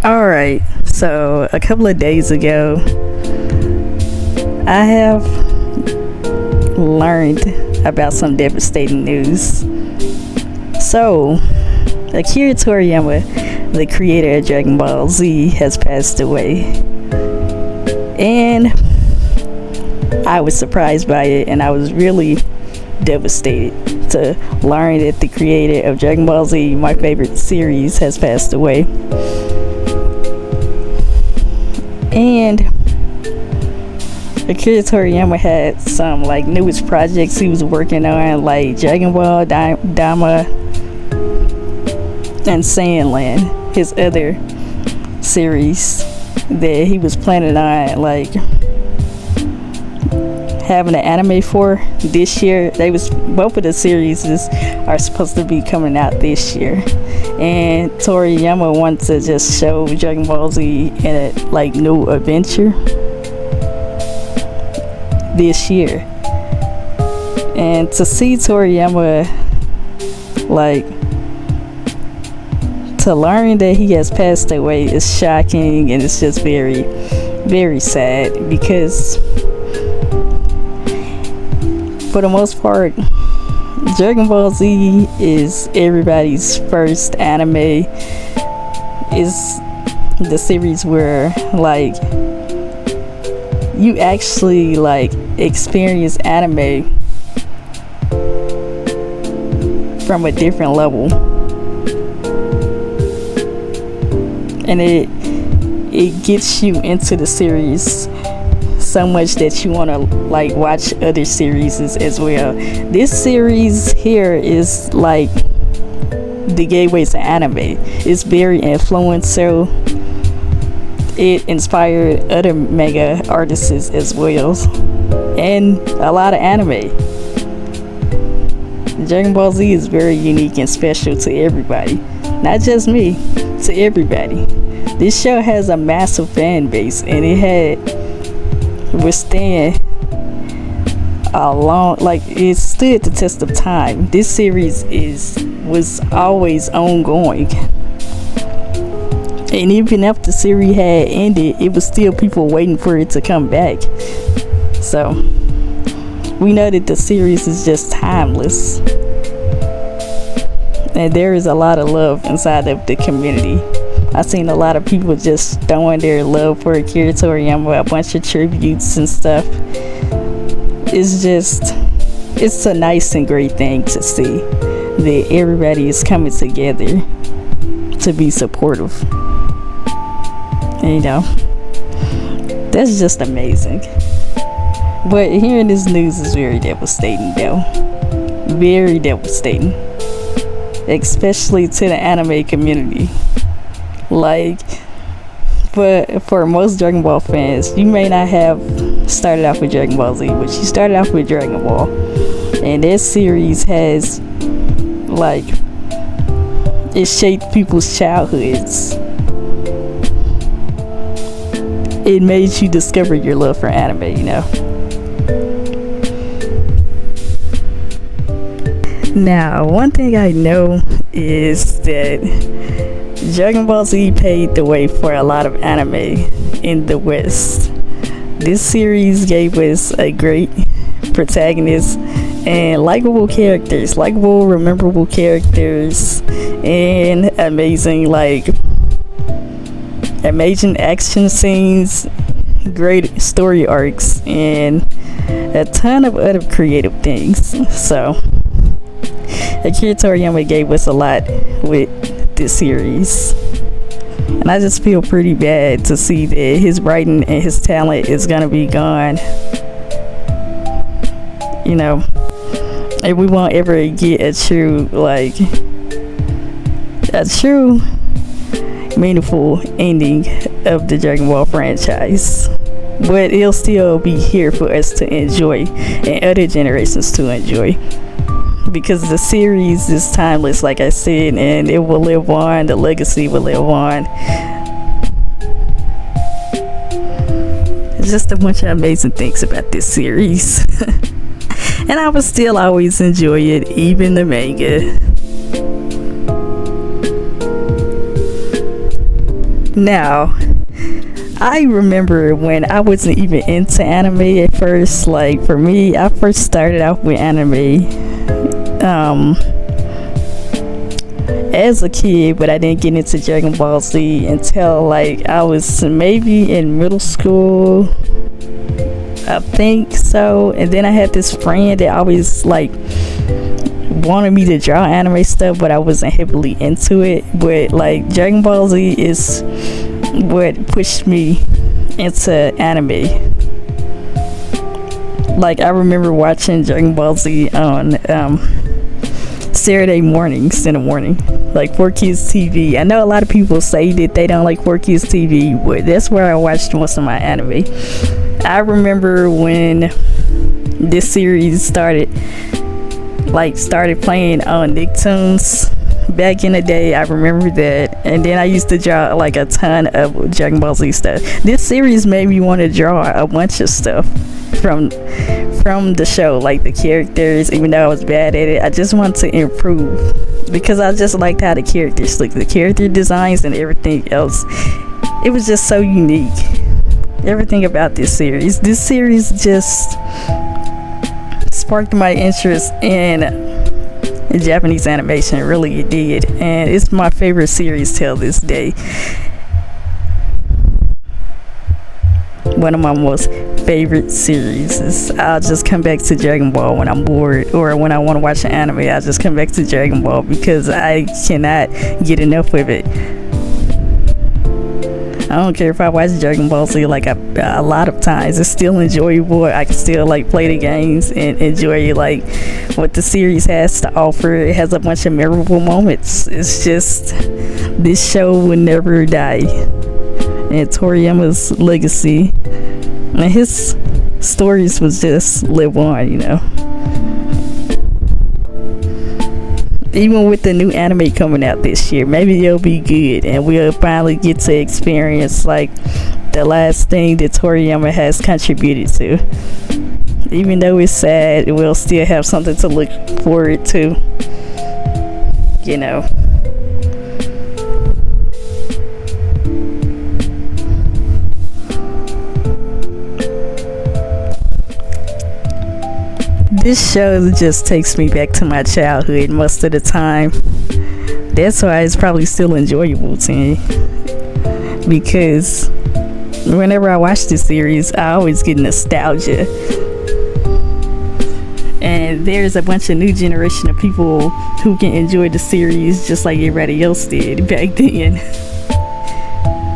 Alright, so a couple of days ago, I have learned about some devastating news. So, Akira Toriyama, the creator of Dragon Ball Z, has passed away. And I was surprised by it, and I was really devastated to learn that the creator of Dragon Ball Z, my favorite series, has passed away. And Akira Toriyama had some newest projects he was working on, like Dragonball, Dama, and Sandland, his other series that he was planning on having an anime for this year. Both of the series are supposed to be coming out this year, and Toriyama wants to just show Dragon Ball Z in a new adventure this year. And to see Toriyama, to learn that he has passed away is shocking, and it's just very, very sad, because for the most part, Dragon Ball Z is everybody's first anime. Is the series where you actually experience anime from a different level, and it gets you into the series so much that you want to watch other series as well. This series here is the gateway to anime. It's very influential. It inspired other manga artists as well, and a lot of anime. Dragon Ball Z is very unique and special to everybody, not just me, to everybody. This show has a massive fan base, and it had withstand a long, it stood the test of time. This series was always ongoing, and even after the series had ended, it was still people waiting for it to come back. So we know that the series is just timeless, and there is a lot of love inside of the community. I've seen a lot of people just throwing their love for Akira Toriyama, a bunch of tributes and stuff. It's a nice and great thing to see that everybody is coming together to be supportive. And, that's just amazing. But hearing this news is very devastating, though. Very devastating. Especially to the anime community. For most Dragon Ball fans, you may not have started off with Dragon Ball Z, but you started off with Dragon Ball, and this series has it shaped people's childhoods. It made you discover your love for anime, Now, one thing I know is that Dragon Ball Z paved the way for a lot of anime in the West. This series gave us a great protagonist and likable, rememberable characters, and amazing action scenes, great story arcs, and a ton of other creative things. So Akira Toriyama gave us a lot with this series, and I just feel pretty bad to see that his writing and his talent is gonna be gone, and we won't ever get a true meaningful ending of the Dragon Ball franchise, but it'll still be here for us to enjoy and other generations to enjoy, because the series is timeless, like I said, and it will live on. The legacy will live on. Just a bunch of amazing things about this series. And I will still always enjoy it, even the manga. Now, I remember when I wasn't even into anime at first. Like, for me, I first started off with anime as a kid, but I didn't get into Dragon Ball Z until like I was maybe in middle school, I think so. And then I had this friend that always like wanted me to draw anime stuff, but I wasn't heavily into it. But like Dragon Ball Z is what pushed me into anime. Like, I remember watching Dragon Ball Z on Saturday mornings in the morning, like 4Kids TV. I know a lot of people say that they don't like 4Kids TV, but that's where I watched most of my anime. I remember when this series started playing on Nicktoons back in the day. I remember that, and then I used to draw like a ton of Dragon Ball Z stuff. This series made me want to draw a bunch of stuff from the show, like the characters. Even though I was bad at it, I just wanted to improve because I just liked how the characters look, the character designs and everything else. It was just so unique. Everything about this series just sparked my interest in Japanese animation. Really, it did, and it's my favorite series till this day. One of my most favorite series is, I'll just come back to Dragon Ball when I'm bored, or when I want to watch an anime, I'll just come back to Dragon Ball because I cannot get enough of it. I don't care if I watch Dragon Ball Z like a lot of times, it's still enjoyable. I can still like play the games and enjoy like what the series has to offer. It has a bunch of memorable moments. It's just, this show will never die. And Toriyama's legacy and his stories was just live on, you know. Even with the new anime coming out this year, maybe it'll be good and we'll finally get to experience like the last thing that Toriyama has contributed to. Even though it's sad, we'll still have something to look forward to, you know. This show just takes me back to my childhood most of the time. That's why it's probably still enjoyable to me, because whenever I watch this series, I always get nostalgia. And there's a bunch of new generation of people who can enjoy the series just like everybody else did back then.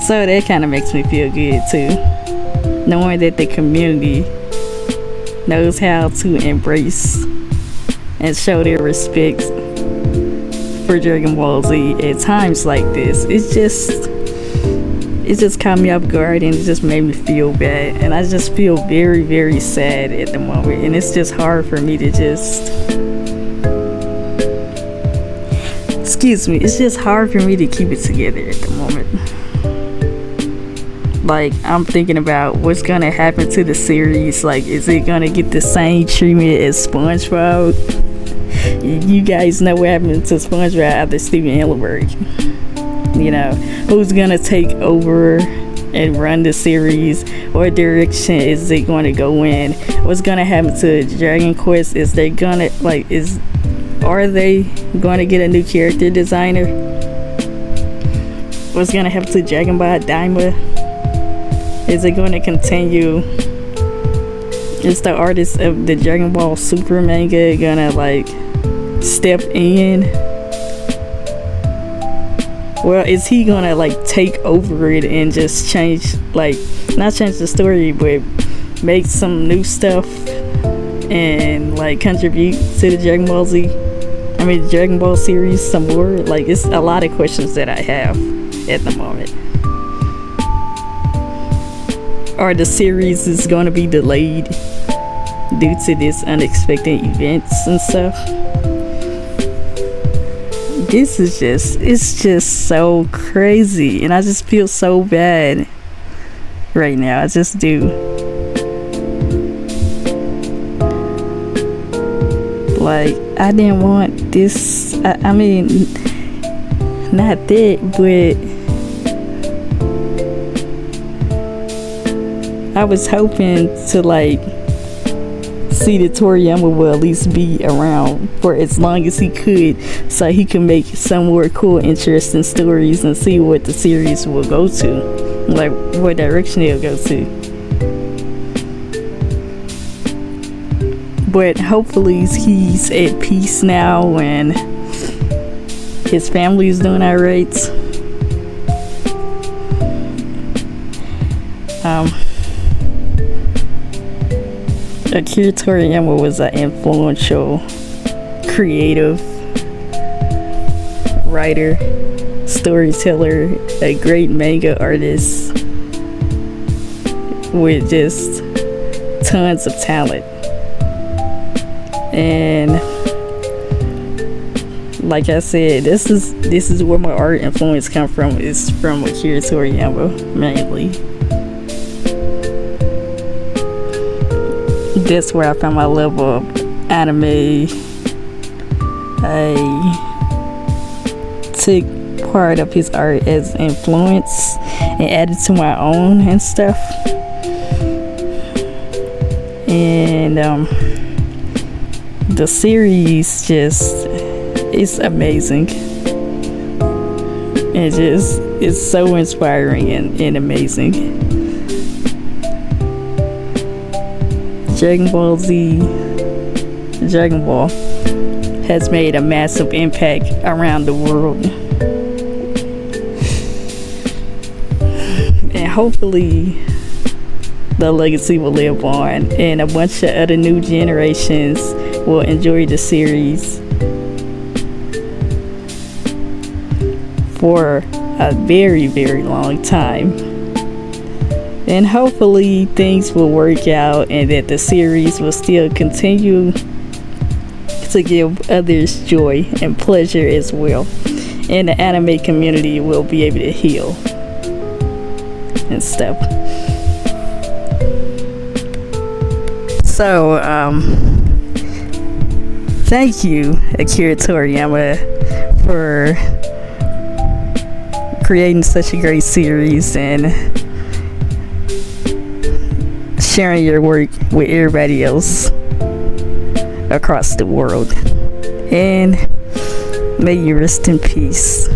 So that kind of makes me feel good too, knowing that the community knows how to embrace and show their respect for Dragon Ball Z at times like this. It just caught me off guard, and it just made me feel bad, and I just feel very, very sad at the moment, and it's just hard for me to it's just hard for me to keep it together at the moment. Like, I'm thinking about what's gonna happen to the series. Like, is it gonna get the same treatment as SpongeBob? You guys know what happened to SpongeBob after Steven Hillenburg. You know, who's gonna take over and run the series? What direction is it going to go in? What's gonna happen to Dragon Quest? Are they going to get a new character designer? What's gonna happen to Dragon Ball Daima? Is it going to continue? Is the artist of the Dragon Ball Super manga gonna like step in? Well, is he gonna like take over it and just change, like, not change the story, but make some new stuff and like contribute to the Dragon Ball series some more? Like, it's a lot of questions that I have at the moment. Or the series is going to be delayed due to this unexpected events and stuff. It's just so crazy, and I just feel so bad right now. I just do. Like, I didn't want this. I mean, not that, but I was hoping to like see that Toriyama will at least be around for as long as he could, so he can make some more cool, interesting stories and see what the series will go to, like what direction it'll go to. But hopefully he's at peace now and his family is doing alright. Akira Toriyama was an influential, creative writer, storyteller, a great manga artist with just tons of talent. And like I said, this is where my art influence come from. It's from Akira Toriyama mainly. That's where I found my love of anime. I took part of his art as influence and added to my own and stuff. And the series just is amazing. It's so inspiring and amazing. Dragon Ball has made a massive impact around the world, and hopefully the legacy will live on and a bunch of other new generations will enjoy the series for a very, very long time. And hopefully things will work out and that the series will still continue to give others joy and pleasure as well. And the anime community will be able to heal and stuff. So, thank you, Akira Toriyama, for creating such a great series and sharing your work with everybody else across the world. And may you rest in peace.